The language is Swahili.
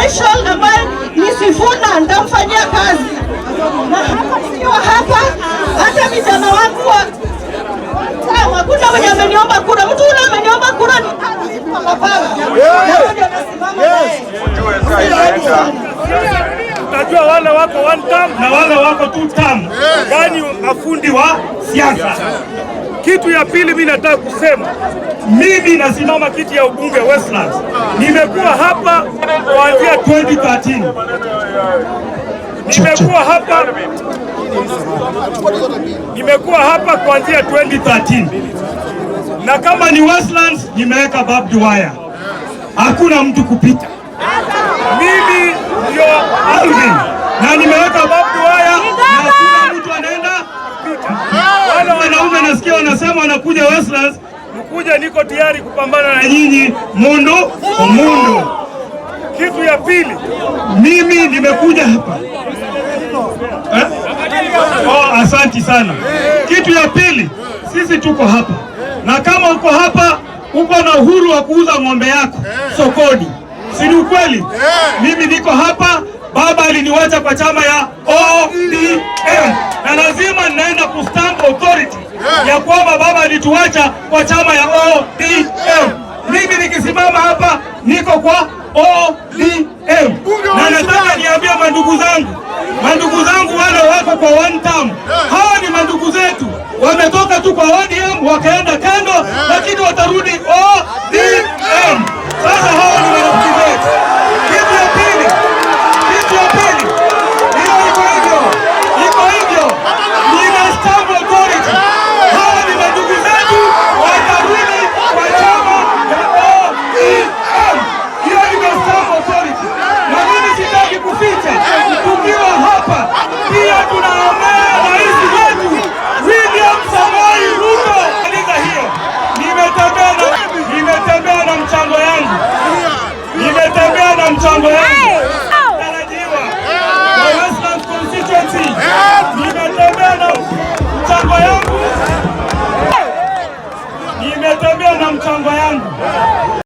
Rachel ambaye ni Sifuna ndamfanyia kazi. Na hapa nikiwa hapa, hata vijana wangu hakuna mwenye ameniomba kura. Mtu ule ameniomba kura ni Najua wale wako one term na wale wako two term. Gani mafundi wa siasa. Kitu ya pili mimi nataka kusema, mimi nasimama kiti ya ubunge Westlands. Nimekuwa hapa kuanzia 2013. Nimekuwa hapa kuanzia 2013. Na kama ni Westlands nimeweka barbed wire. Hakuna mtu kupita. Mimi ndio Alvin na nimeweka barbed wire na hakuna mtu anaenda kupita. Wale wanaume nasikia wanasema wanakuja Westlands, mkuja, niko tayari kupambana na nyinyi mundu kwa mundu. Kitu ya pili, mimi nimekuja hapa. Asanti sana. Kitu ya pili, sisi tuko hapa. Na kama uko hapa, uko na uhuru wa kuuza ng'ombe yako sokoni. Si ni ukweli? Mimi niko hapa, baba aliniwacha kwa chama ya ODM. Na lazima ninaenda kustamp authority ya kwamba baba alituacha kwa chama ya ODM. Mimi nikisimama hapa, niko kwa ODM. Na nataka niambie mandugu zangu wale wako kwa one term. Hawa ni mandugu zetu. Wametoka tu kwa ODM wakaenda kando, lakini watarudi ODM. Sasa hawa ni mandugu zetu. Kitu ya pili. Iko hivyo. Nina stamp authority. Hawa ni mandugu zetu, watarudi kwa chama ya ODM. Hiyo ni stamp authority. Na mimi sitaki kuficha. Tukiwa hapa, pia tunaombea rais wetu William Samoei Ruto. Hiyo nimetembea na mchango yangu. Tarajiwa kwa Westlands constituency. Nimetembea na mchango yangu.